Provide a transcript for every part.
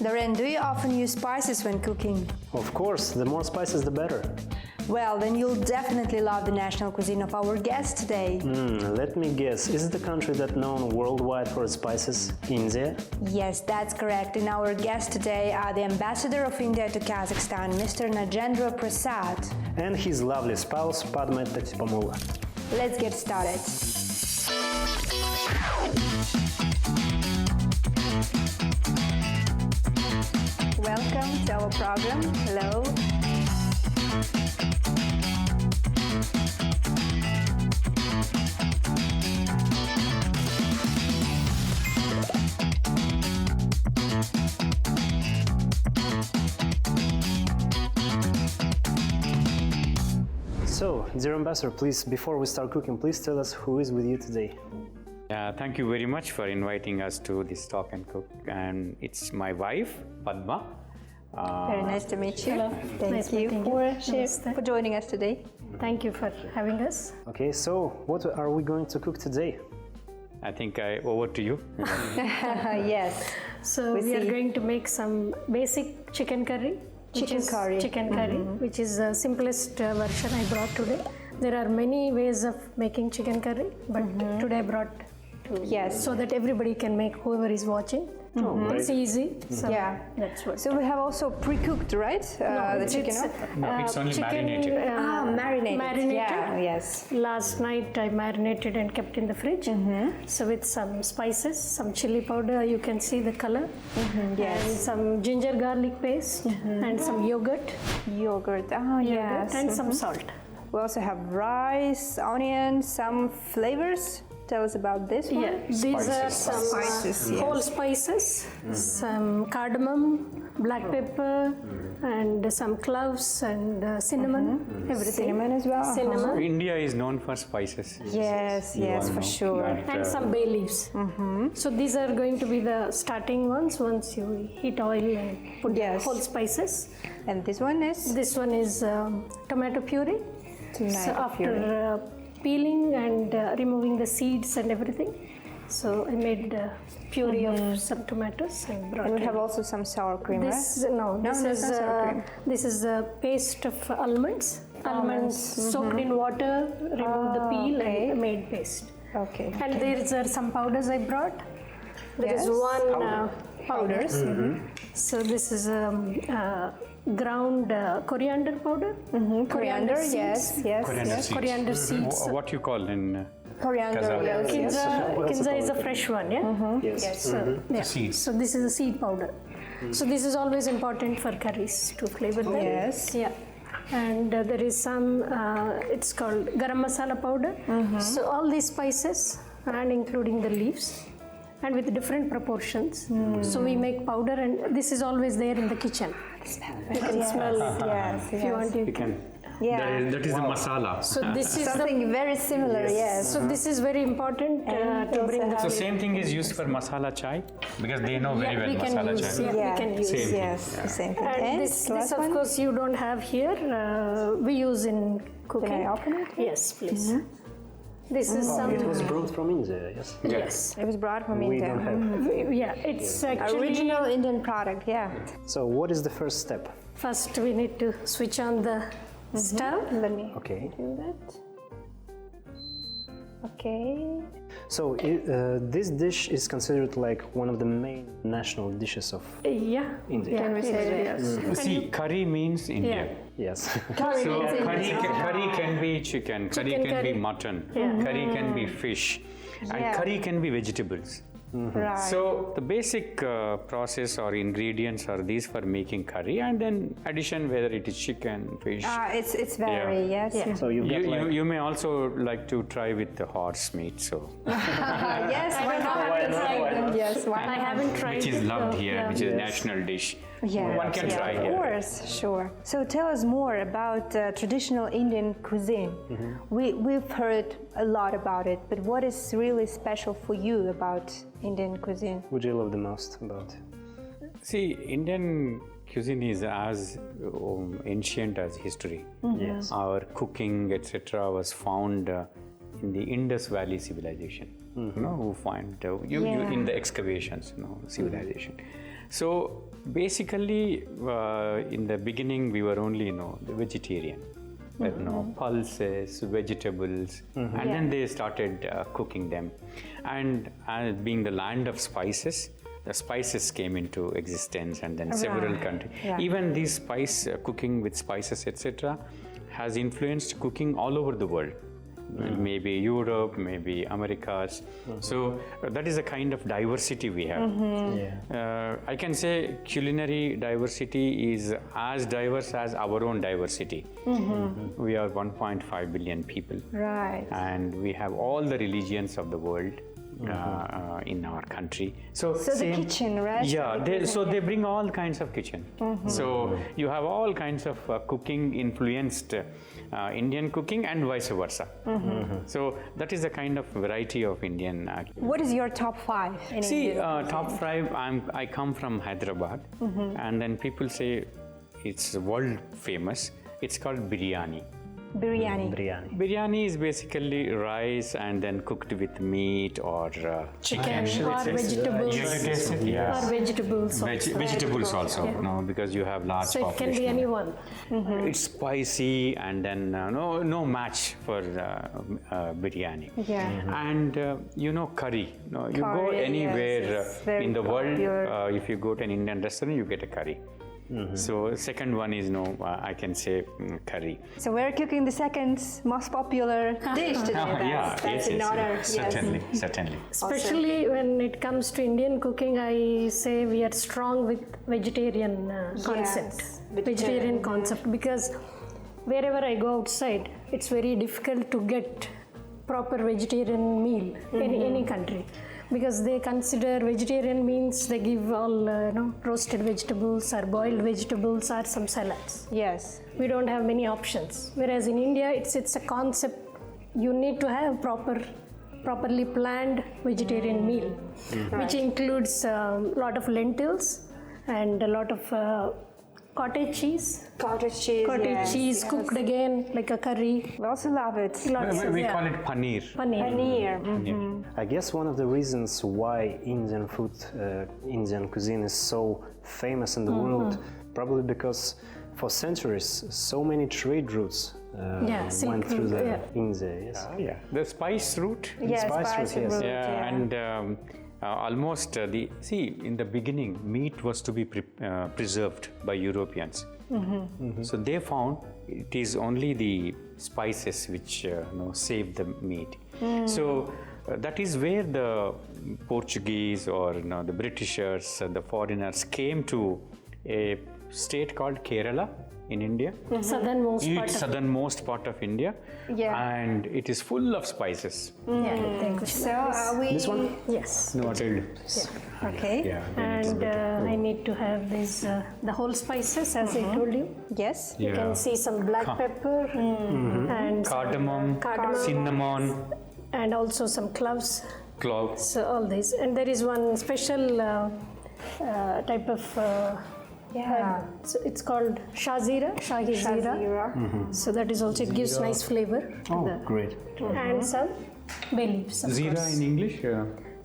Darren, do you often use spices when cooking? Of course, the more spices the better. Well, then you'll definitely love the national cuisine of our guest today. Let me guess, is it the country that's known worldwide for its spices, India? Yes, that's correct. And our guests today are the ambassador of India to Kazakhstan, Mr. Nagendra Prasad. And his lovely spouse, Padmavathi Thatipamula. Let's get started. Welcome to our program. Hello. So, dear ambassador, please, before we start cooking, please tell us who is with you today. Thank you very much for inviting us to this Talk and Cook, and it's my wife, Padma. Very nice to meet you. Hello. Thank Nice you meeting you. for joining us today. Thank you for having us. Okay, so what are we going to cook today? I think over to you. Yes. So we are going to make some basic chicken curry. Chicken curry, which is the simplest version I brought today. There are many ways of making chicken curry, but today I brought two. Yes. So that everybody can make, whoever is watching. It's easy. So that's what. So we have also pre-cooked, right? The chicken. It's only chicken, marinated. Marinated. Yeah. Yes. Last night I marinated and kept in the fridge. So with some spices, some chili powder, you can see the color. Yes. And some ginger garlic paste and some yogurt. Yogurt. Oh, yes. And some salt. We also have rice, onions, some flavors. Tell us about this one. Yeah, these are some spices, whole spices, some cardamom, black pepper, and some cloves and cinnamon, everything. Cinnamon as well. Cinnamon. India is known for spices. Yes, for sure. And some bay leaves. So these are going to be the starting ones once you heat oil and put whole spices. And this one is? This one is tomato puree. So after peeling and removing the seeds and everything, so I made puree of some tomatoes and brought. And we have also some sour cream, this, right? This is a paste of almonds. Almonds soaked in water, removed the peel and made paste. Okay. And there are some powders I brought. There is one powders. So this is ground coriander powder. Coriander, seeds. yes. Coriander seeds. What you call in Coriander, Kazakh? Kinza is a fresh one, yeah? Yes. Seeds. So this is a seed powder. So this is always important for curries to flavor them. Yes. Yeah. And there is some, it's called garam masala powder. So all these spices and including the leaves and with different proportions. So we make powder and this is always there in the kitchen. You can smell it. Yes. If you want to. You can. Yeah. That is the masala. So this is Something very similar, yes. So this is very important to bring the So flavor. same thing is used for masala chai because they know very well we can masala use, chai. we can use. Same thing. Yes, the same thing. And this of course you don't have here, we use in cooking. Can I open it? Yes, please. This is some. It was brought from India, yes? Yes. It was brought from We India. don't have. Yeah, it's actually. Original Indian product, yeah. So, what is the first step? First, we need to switch on the stove. Let me Okay. do that. Okay. So, this dish is considered like one of the main national dishes of Yeah. India. Can we say that? See, curry means India. Yes. So curry can be chicken, curry Chicken can be curry. mutton, curry can be fish, and curry can be vegetables. Right. So the basic process or ingredients are these for making curry, and then addition whether it is chicken, fish. It's very, yes. Yeah. So you've got like You may also like to try with the horse meat, so Yes, I why don't know, not? I haven't tried them. Yes, why I not? haven't tried which is it, loved so, here, yeah. which is national dish. Yeah, One can try of here. course, sure. So tell us more about traditional Indian cuisine. We've heard a lot about it, but what is really special for you about Indian cuisine? would you love the most about? See, Indian cuisine is as ancient as history. Yes. Our cooking, etc., was found in the Indus Valley civilization. You know, who find you in the excavations, civilization. So Basically, in the beginning, we were only, the vegetarian. Pulses, vegetables, and then they started cooking them. And being the land of spices, the spices came into existence, and then several countries. Right. Even these cooking with spices, etc., has influenced cooking all over the world. Maybe Europe, maybe Americas. So that is a kind of diversity we have. I can say culinary diversity is as diverse as our own diversity. We are 1.5 billion people. Right. And we have all the religions of the world in our country. So the kitchen, right? Yeah, they bring all kinds of kitchen. So you have all kinds of cooking influenced Indian cooking and vice versa. So that is the kind of variety of Indian. What is your top 5 in Indian? Top 5, I come from Hyderabad, and then people say it's world famous. It's called biryani. Biryani is basically rice and then cooked with meat or chicken or vegetables. Or vegetables also. Vegetables also, because you have large So it population. can be anyone. It's spicy and then no match for biryani. Yeah. And curry. You go Curry, anywhere yes, it's very in the world, popular. if you go to an Indian restaurant, you get a curry. So second one is I can say curry. So we're cooking the second most popular dish today. That's another. Certainly. Especially when it comes to Indian cooking, I say we are strong with vegetarian concept. Vegetarian concept, because wherever I go outside, it's very difficult to get proper vegetarian meal in any country. Because they consider vegetarian means they give all roasted vegetables or boiled vegetables or some salads. Yes. We don't have many options. Whereas in India, it's a concept. You need to have properly planned vegetarian meal, which includes a lot of lentils and a lot of cottage cheese. Cottage cheese Cooked again like a curry. We also love it. We call it paneer. Paneer. I guess one of the reasons why Indian food, Indian cuisine is so famous in the world, probably because for centuries so many trade routes went through the India. Yes. The spice route. Yes, spice route, yes. Yeah, and almost in the beginning, meat was to be preserved by Europeans. So they found it is only the spices which save the meat. So that is where the Portuguese or the Britishers, the foreigners came to a state called Kerala in India. Southernmost part of India. Yeah. And it is full of spices. So are we? This one? Yes. Noted. Okay. Yeah. And I need to have this, the whole spices as I told you. Yes. You can see some black pepper and Cardamom, cinnamon, and also some cloves. clove. So all this, and there is one special type of so it's called Shahi Zira. So that is also, it gives nice flavor. Great. And some bay leaves. of Zira course. in English?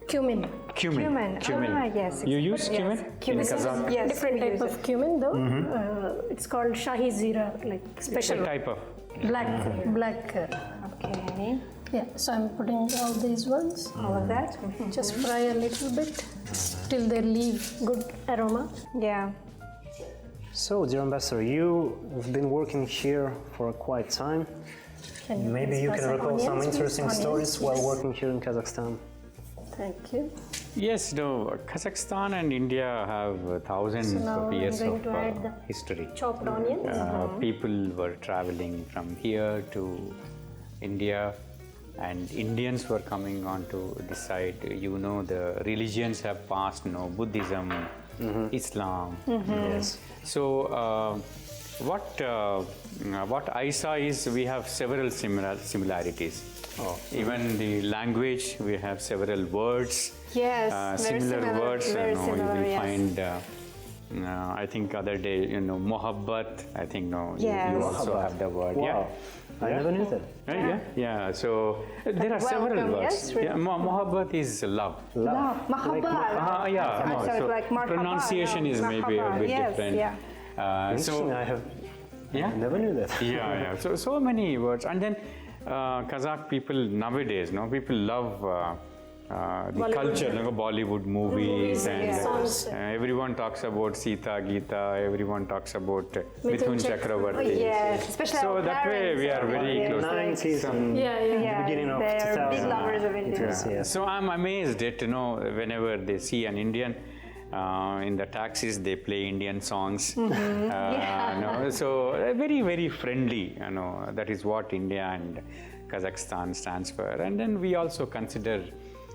Cumin. Cumin. Yes. You use cumin? Cumin. In Kazakh? Yes. Different type of cumin though. It's called Shahi Zira, like special Type of. black. Okay. Yeah, so I'm putting all these ones. All of that. Just fry a little bit till they leave good aroma. Yeah. So, dear ambassador, you've been working here for quite time. Maybe you can recall some interesting stories while working here in Kazakhstan. Thank you. Yes, Kazakhstan and India have thousands now of years I'm going of to add the history. chopped onions. People were traveling from here to India, and Indians were coming onto this side. The religions have passed, Buddhism, Islam. Yes. So what I saw is we have several similarities. Even the language, we have several words. Yes. Similar words. Very similar, you will yes. find. I think other day, mohabbat. I think you also have the word. Wow. Yeah. I never knew that. Yeah. So there are several welcome, words. yes, really. Mohabbat is love. Love. Mahabbat. No, So so like marhaba, pronunciation no, is maybe a marhaba. bit Yes, different. yeah. Interesting. I never knew that. Yeah. So many words, and then Kazakh people nowadays, people love the culture, Bollywood movies, and songs. everyone talks about Sita, Geeta, everyone talks about Mithun Chakravarti. Yes, especially So our that way we are very close. 90s and Yeah, beginning of they're 2000. big lovers of India. Yes. So I'm amazed at whenever they see an Indian in the taxis, they play Indian songs. So very, very friendly. That is what India and Kazakhstan stands for. And then we also consider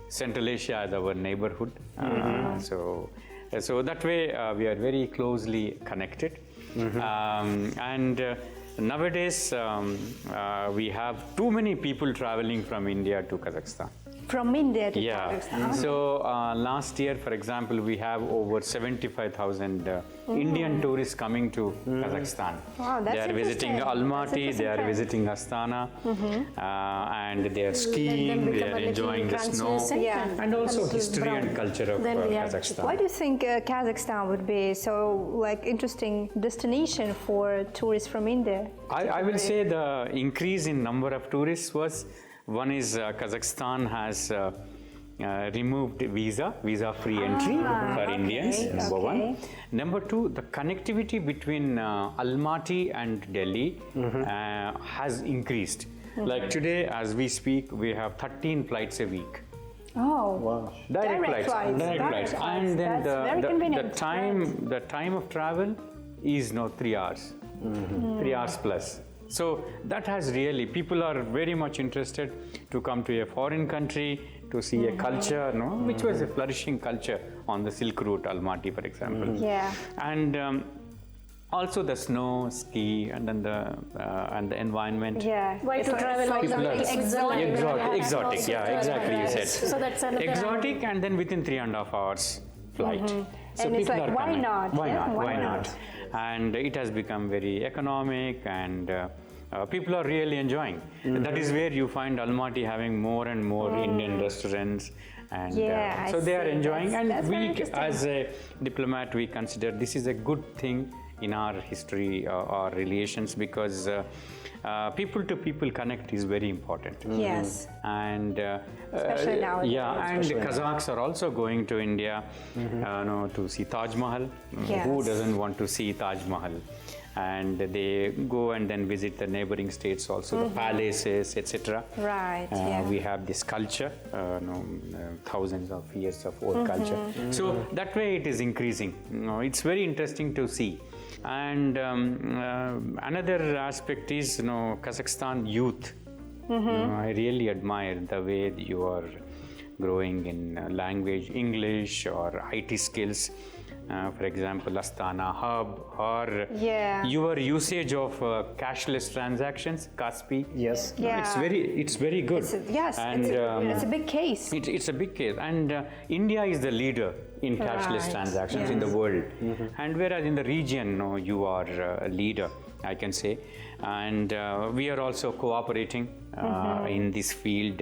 Central Asia as our neighborhood. So that way we are very closely connected. And nowadays we have too many people traveling from India to Kazakhstan. From India to Kazakhstan. So last year, for example, we have over 75,000 Indian tourists coming to Kazakhstan. Wow, that's they are visiting Almaty, they are visiting Astana, and they are skiing, they are enjoying the snow, and also history and culture of Kazakhstan. Why do you think Kazakhstan would be so interesting destination for tourists from India? I will say the increase in number of tourists was, one is Kazakhstan has removed visa-free entry for Indians, number one. Number two, the connectivity between Almaty and Delhi has increased. Like today, as we speak, we have 13 flights a week. Oh, wow! Direct flights. And then the the time of travel is now 3 hours, 3 hours plus. So that has really, people are very much interested to come to a foreign country to see a culture, which was a flourishing culture on the Silk Route, Almaty, for example. Yeah. And also the snow, ski, and then the environment. Yeah. Why to travel Exotic, yeah, exactly, you said. So that's another exotic, and then within 3.5 hours flight. So And it's people like, are why coming. not? Why Yeah, not? why Why not? not? And it has become very economic, and people are really enjoying. That is where you find Almaty having more and more Indian restaurants, and Yeah, so I they are see. enjoying. That's And very we, interesting. as a diplomat, we consider this is a good thing in our history, our relations, because people to people connect is very important. Yes. And Especially nowadays. yeah, and Kazakhs are also going to India to see Taj Mahal. Yes. Who doesn't want to see Taj Mahal? And they go and then visit the neighboring states also, the palaces, etc. Right, yeah. We have this culture, thousands of years of old culture. So that way it is increasing. It's very interesting to see. And another aspect is, Kazakhstan youth. I really admire the way you are growing in language, English or IT skills. For example, Astana Hub, or your usage of cashless transactions, Kaspi. Yes. Yeah. It's very good. It's a big case. It's a big case, and India is the leader in cashless transactions in the world. And whereas in the region, you are a leader, I can say. And we are also cooperating in this field.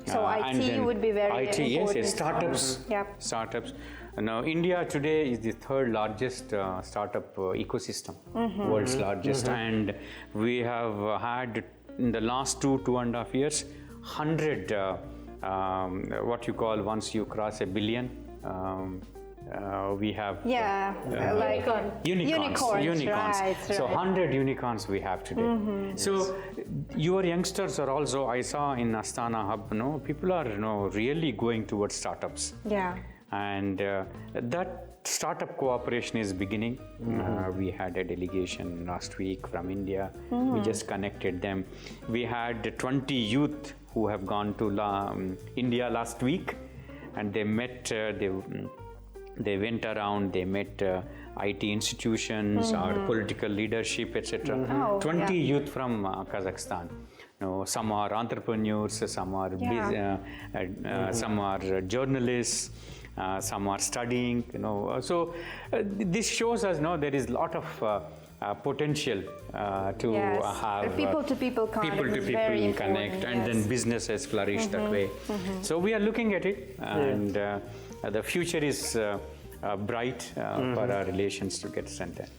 So IT would be very important. Yes, startups. Yep. Startups. Now, India today is the third largest startup ecosystem, world's largest, and we have had in the last 2.5 years, 100 what you call, once you cross 1 billion. We have unicorns. Right. So 100 unicorns we have today. So your youngsters are also, I saw in Astana Hub, people are really going towards startups. Yeah. And that startup cooperation is beginning. We had a delegation last week from India. We just connected them. We had 20 youth who have gone to India last week, and they met. They went around. They met IT institutions, our political leadership, etc. 20 youth from Kazakhstan. Some are entrepreneurs, some are some are journalists. Some are studying, So this shows us, there is a lot of potential to Yes. have People-to-people contact is very important, connect, and then yes. businesses flourish that way. So we are looking at it, and the future is bright for our relations to get strengthened.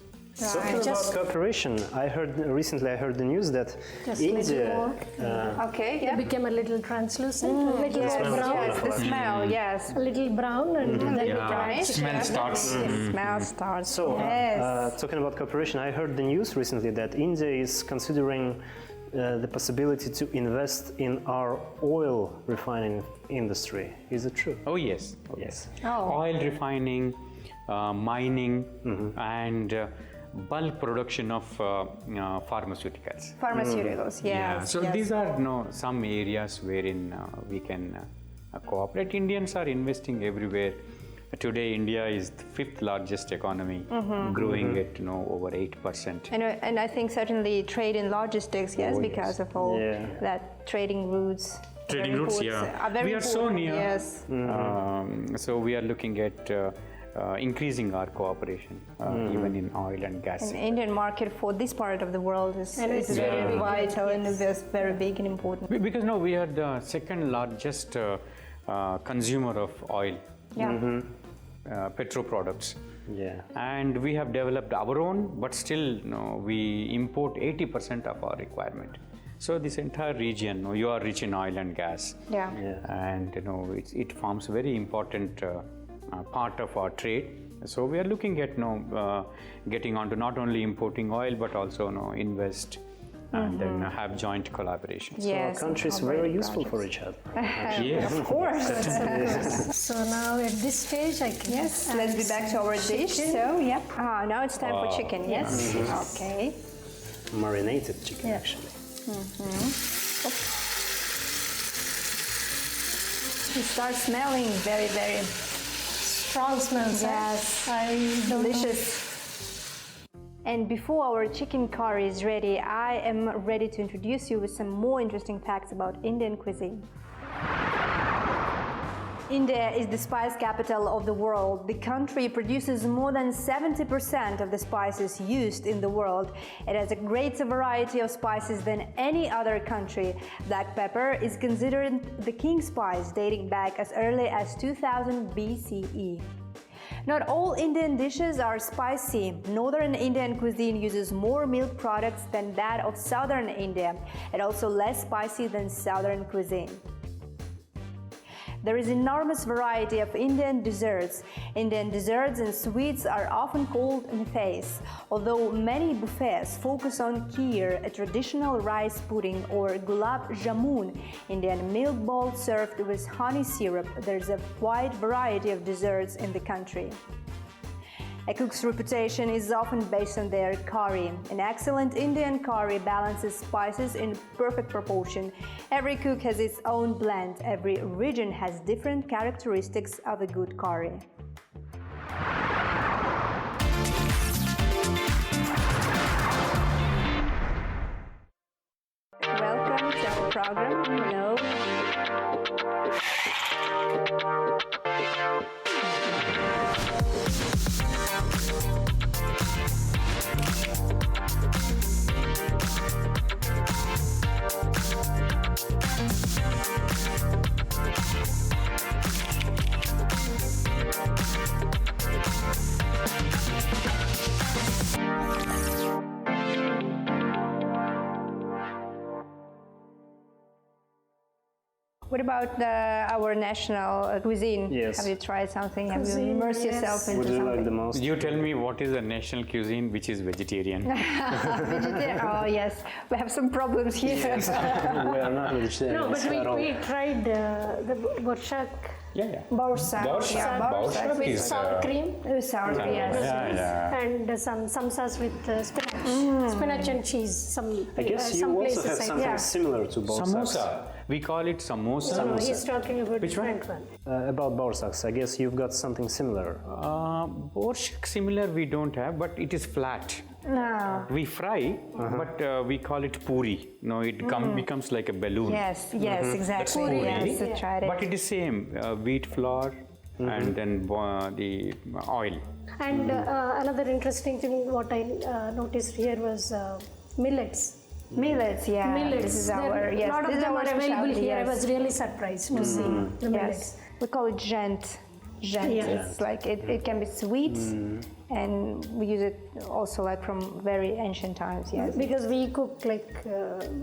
Talking about cooperation, recently I heard the news that Just India. Okay, It became a little translucent, a little yes, more brown, yes, the smell, yes. a little brown, and then Yeah, Right? smell starts. Smell starts. So, yes. talking about cooperation, I heard the news recently that India is considering the possibility to invest in our oil refining industry. Is it true? Oh yes, Yes. Oil refining, mining, and bulk production of pharmaceuticals. Pharmaceuticals, yes. So yes. these are some areas wherein we can cooperate. Indians are investing everywhere. Today, India is the 5th largest economy, growing at over 8%. And I think certainly trade and logistics, yes, Oh, because yes. of all Yeah. that trading routes. Trading very routes, important- yeah. are very We are so important, near. Yes. So we are looking at increasing our cooperation, even in oil and gas. The Indian market for this part of the world is it's very very big, vital and yes. is very big and important. Because we are the second largest consumer of oil, Yeah. petro products. Yeah. And we have developed our own, but still we import 80% of our requirement. So this entire region, you are rich in oil and gas, Yeah. and it forms a very important part of our trade. So we are looking at getting onto not only importing oil but also invest and then have joint collaborations. So our Yes. country is very useful for each other. Yes. Of course. So now at this stage, I can Yes, let's be back to our dish. chicken. So, yep. Now it's time for chicken, yes? Okay. Marinated chicken, Yeah. actually. It starts smelling very, very strong smells. Yes. I don't know. delicious. And before our chicken curry is ready, I am ready to introduce you with some more interesting facts about Indian cuisine. India is the spice capital of the world. The country produces more than 70% of the spices used in the world. It has a greater variety of spices than any other country. Black pepper is considered the king spice, dating back as early as 2000 BCE. Not all Indian dishes are spicy. Northern Indian cuisine uses more milk products than that of southern India, and also less spicy than southern cuisine. There is enormous variety of Indian desserts. Indian desserts and sweets are often called buffets, although many buffets focus on kheer, a traditional rice pudding, or gulab jamun, Indian milk bowl served with honey syrup. There's a wide variety of desserts in the country. A cook's reputation is often based on their curry. An excellent Indian curry balances spices in perfect proportion. Every cook has its own blend. Every region has different characteristics of a good curry. Welcome to our program. Hello. What about our national cuisine? Yes. Have you tried something? Have you Cuisine, immersed yes. yourself into What do you something? like the most? You tell me what is the national cuisine which is vegetarian? Vegetarian? Oh yes, we have some problems here. We are not vegetarians No, but at all. we tried the borshak Yeah. Borsak. Borsak. Yeah, Borsak with is, sour cream sour cream. Yes. Yeah. and some samosas with spinach, spinach and cheese. I guess you some also places have I- something yeah. similar to borsaks. Samosa. We call it samosa. No, he's talking about Which one? different one. About borsaks, I guess you've got something similar. Borscht similar we don't have, but it is flat. No. We fry, but we call it puri. No, it becomes like a balloon. Yes, yes, exactly. Puri. Yes, I tried it. But it is same. Wheat flour, and then the oil. And another interesting thing what I noticed here was millets. Millets, yeah. Millets. This is our, yes. A lot of this is them our are available specialty, here. yes. I was really surprised to see the millets. Yes. We call it gent. Gent. Yeah. It's like it can be sweet, and we use it also like from very ancient times. Yes. Because we cook like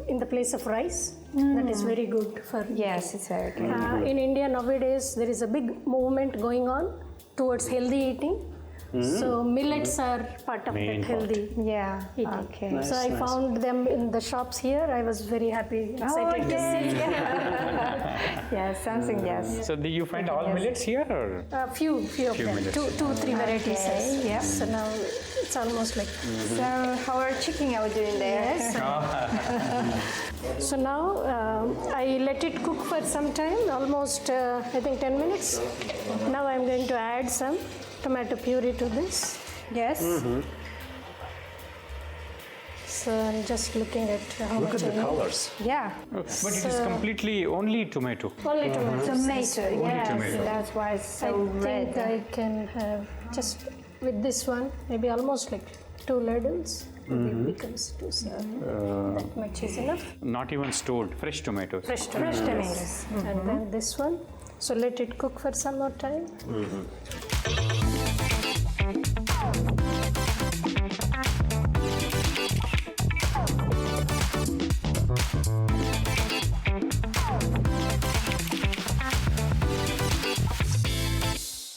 in the place of rice. That is very good for. Yes, it's very good. In India nowadays, there is a big movement going on towards healthy eating. So millets are part of Main that part. healthy Yeah. eating. Okay. Nice, So I nice. found them in the shops here. I was very happy, excited to see. Yes, something. Yes. So do you find all millets here, or? A few of them, millets. two, three varieties. Okay, yeah. So now it's almost like. So how are chicken are we doing there? So now I let it cook for some time, almost I think 10 minutes. Now I'm going to add some tomato puree to this. Yes. So I'm just looking at how Look much at I the need. colors. Yeah. But it is completely only tomato. Only tomatoes. Tomato. Yes. tomato. That's why it's so I red. think I can have just with this one, maybe almost like 2 ladles. Maybe it becomes 2 that much is enough. Not even stored, fresh tomatoes. Fresh Fresh tomatoes. tomatoes. And then this one. So let it cook for some more time.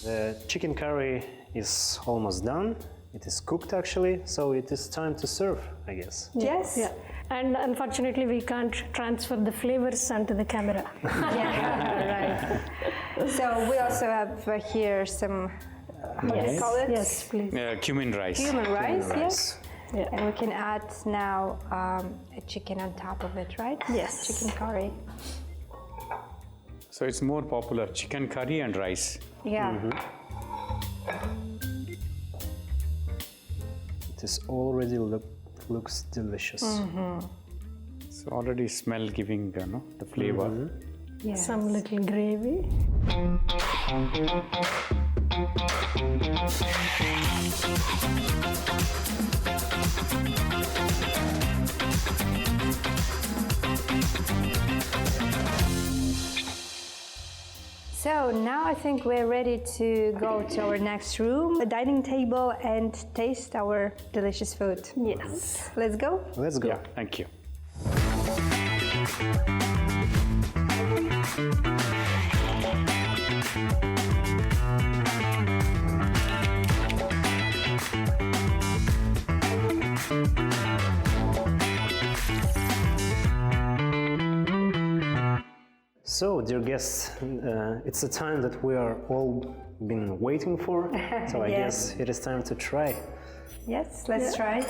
The chicken curry is almost done. It is cooked actually, so it is time to serve, I guess. Yes. Yeah. And unfortunately, we can't transfer the flavors onto the camera. Yeah. Right. So we also have here some. How do you call it? Yes, please. Cumin rice. Human rice. Yes. Yeah. And we can add now a chicken on top of it, right? Yes. Chicken curry. So it's more popular, chicken curry and rice. Yeah. It is already looks delicious. So already smell giving the flavor. Yes. Some little gravy. So now I think we're ready to go to our next room, the dining table, and taste our delicious food. Yes. Let's go. Let's go. Yeah, thank you. So, dear guests, it's a time that we are all been waiting for. So I Yes. guess it is time to try. Yes, let's try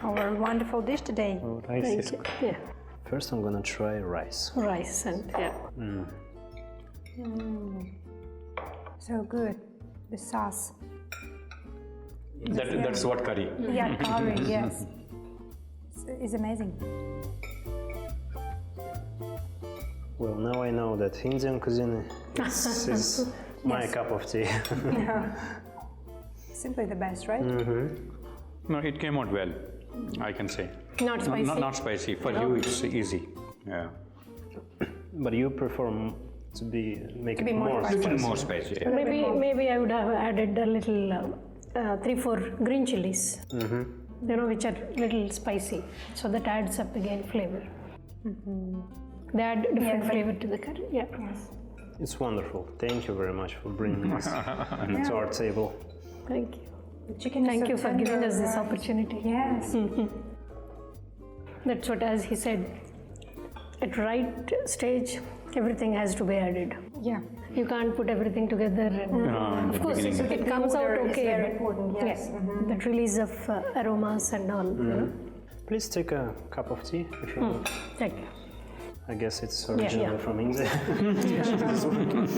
our wonderful dish today. Rice Thank is you. Yeah. First, I'm gonna try rice. Rice and yeah. So good. The sauce. that's what curry. Yeah, curry, yes. It's amazing. Well, now I know that Indian cuisine is my cup of tea. Yeah. Simply the best, right? No, it came out well, I can say. Not spicy. Not spicy. For you, it's easy. Yeah. But you prefer to make it more more spicy. Little spicy. more spicy. Yeah. Maybe I would have added a little 3-4 green chilies. Which are little spicy, so that adds up again flavor. They add different flavor to the curry. Yeah. It's wonderful. Thank you very much for bringing us to our table. Thank you. The chicken is Thank so you for tender, giving us this right? opportunity. Yes. That's what, as he said, at right stage, everything has to be added. Yeah. You can't put everything together. And of course, it comes out order is okay. very but- important, yes. That release of aromas and all. Please take a cup of tea if you want. Thank you. I guess it's originally from India.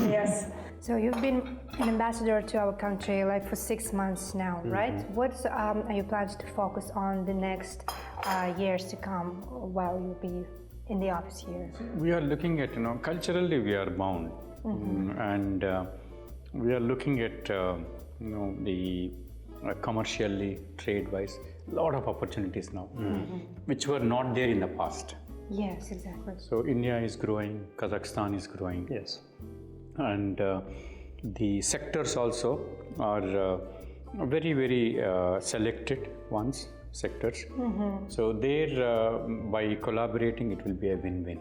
Yes. So you've been an ambassador to our country like for 6 months now, right? What are your plans to focus on the next years to come while you'll be in the office here? We are looking at, culturally we are bound. And we are looking at the commercially, trade-wise, a lot of opportunities now, which were not there in the past. Yes, exactly. So India is growing, Kazakhstan is growing, Yes. and the sectors also are very, very selected ones, sectors. So there, by collaborating, it will be a win-win.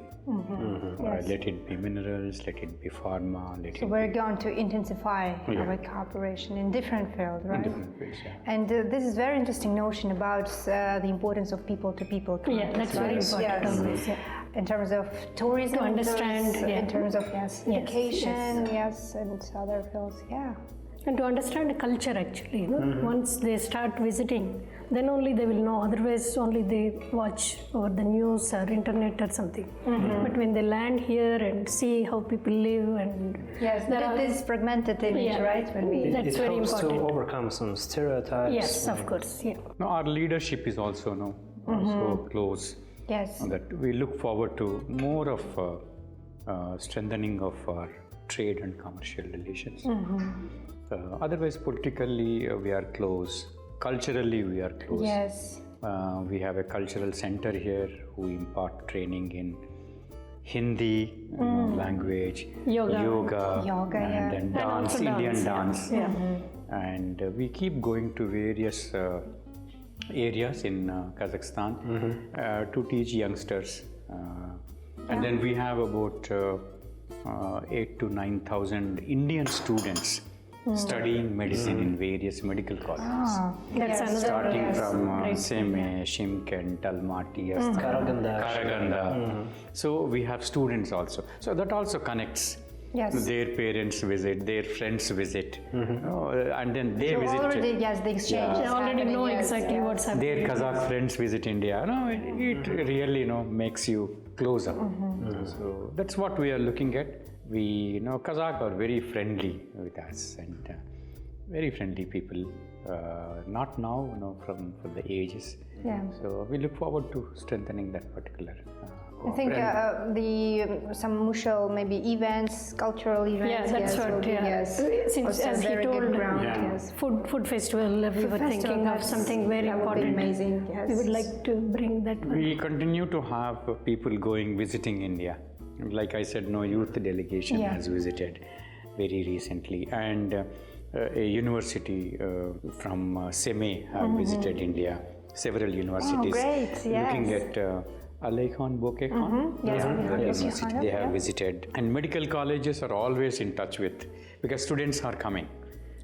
Yes. Let it be minerals, let it be pharma, let So it we're going to intensify Yeah. our cooperation in different fields, right? be different ways. Yeah. And this is very interesting notion about the importance of people-to-people contact. Yeah, that's very right? important Yes. always, yeah. In terms of tourism, To understand, in terms of education, yes. and other fields, yeah. And to understand the culture actually, once they start visiting, then only they will know. Otherwise, only they watch over the news or internet or something. But when they land here and see how people live and Yes, there that are- is fragmented image, Yeah. right? When we That's it very helps important. to overcome some stereotypes. Yes, of course. Yeah. No, our leadership is also so close yes, that we look forward to more of strengthening of our trade and commercial relations. Otherwise, politically, we are close. Culturally, we are close. yes, We have a cultural center here who impart training in Hindi language, Yoga. Yoga, and yeah. then And dance, also Indian dance, dance. yeah. And we keep going to various areas in Kazakhstan to teach youngsters. And then we have about 8,000 to 9,000 Indian students studying medicine in various medical colleges. That's another Starting yes, from great. Seme, Shimken, Almaty, Karaganda. Karaganda. So we have students also. So that also connects. Yes. Their parents visit, their friends visit, and then they So visit. already, yes, the exchange They is already happening, know yes, exactly yes. what's happening. Their Kazakh friends visit India. No, it really makes you closer. So that's what we are looking at. We Kazakh are very friendly with us and very friendly people. Not now, from the ages. Yeah. So we look forward to strengthening that particular. I think some mutual maybe events, cultural events. Yeah, that's yes, will what. be, Yeah. yes, Since also as he very told, good ground. Yeah. Yes. food festival, we were festival, thinking of that's- something very that would be important. amazing, yes. We would like to bring that one. We continue to have people visiting India. Like I said, youth delegation Yeah. has visited very recently, and a university from Seme have visited India. Several universities great, looking yes. at Ali Khan, Bokeh Khan. Yes, the we have university Bokeh Khan, they have yeah. visited, and medical colleges are always in touch with because students are coming.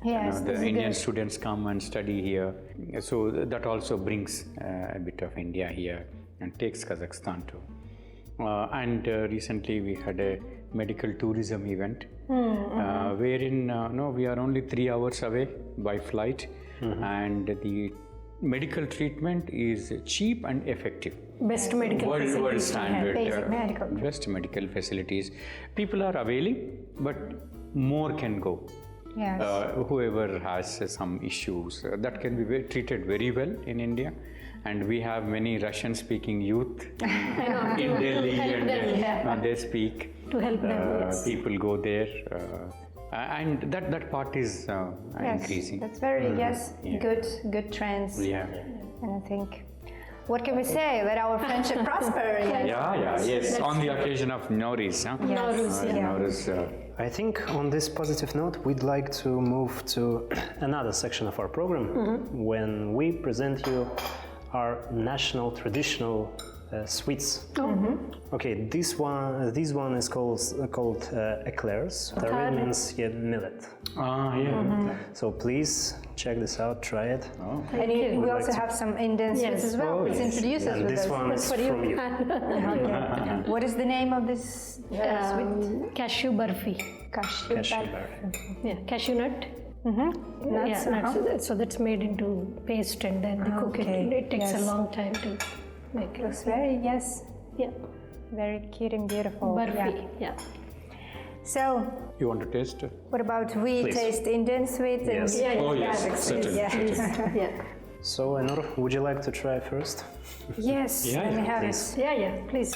Yes, The this is Indian good. students come and study here, so that also brings a bit of India here and takes Kazakhstan to. And recently we had a medical tourism event wherein we are only 3 hours away by flight, and the medical treatment is cheap and effective. Best medical World facilities. standard, basic medical. best medical facilities. People are availing, but more can go. Yes. Whoever has some issues that can be treated very well in India, and we have many Russian-speaking youth in Delhi, help them, yeah. and they speak. To help them, yes. People go there, and that part is Yes, increasing. that's very Yeah. good trends. Yeah. And I think, what can we say? Let our friendship prosper. Yes. Yes. On the occasion of Nowruz, huh? Nowruz, yeah. Nowruz, I think on this positive note, we'd like to move to another section of our program when we present you our national traditional sweets. Okay, this one is called eclairs. That really means millet. So please check this out, try it. And we also have some Indian sweets as well. Please introduce us And with this us. one is from you. Okay. What is the name of this sweet? Cashew barfi. Cashew. Cashew berry. Yeah, cashew nut. Nuts. Yeah, nuts. So that's made into paste and then they cook it. Okay, It takes yes. a long time to make it. Looks very, Yeah, very cute and beautiful. barfi. Yeah. So, you want to taste? what about we Please. taste Indian sweets? Yes. And Oh, yes, Kazakh sweets? certainly, Yeah. Yeah. So, Anur, would you like to try first? Yes, Yeah, let me yeah, have please. it. Yeah, please.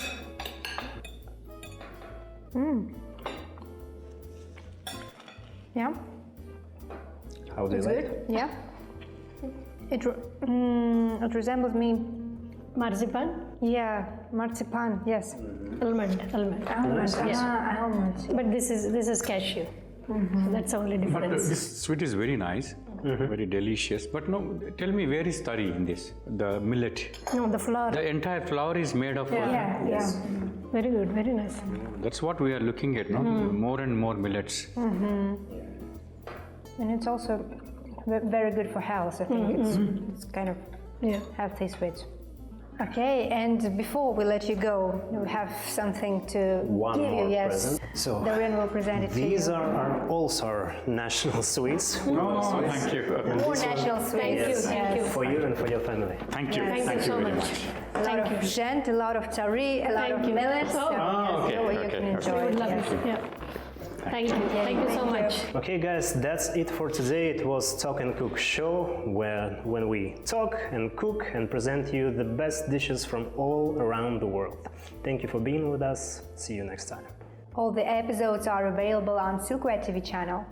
Yeah. How do you It's like good. it? Yeah. It resembles me. Marzipan, Yeah, marzipan. Yes. almond. Almonds. Almonds. But this is cashew. So that's the only But difference. this sweet is very nice, very delicious. But no, tell me where is tari in this? The millet. No, the flour. The entire flour is made of. Yeah. Very good, very nice. That's what we are looking at, no? More and more millets. And it's also very good for health. I think it's kind of Yeah. healthy sweet. Okay, and before we let you go, we have something to One give more you. Yes, present. So Doreen will present it to you. these are also our national sweets. Oh, thank you. More national sweets. Thank you. For you and for your family. Thank you. Yes. Thank you so very much. A lot of gent, a lot of tari, a lot Thank of you. millet. Oh. So, Oh, okay, so you okay, can okay. enjoy it. Love Yes. it. Yeah. Thank you. Thank you so much. Okay, guys, that's it for today. It was Talk and Cook show, where when we talk and cook and present you the best dishes from all around the world. Thank you for being with us. See you next time. All the episodes are available on Silkway TV channel.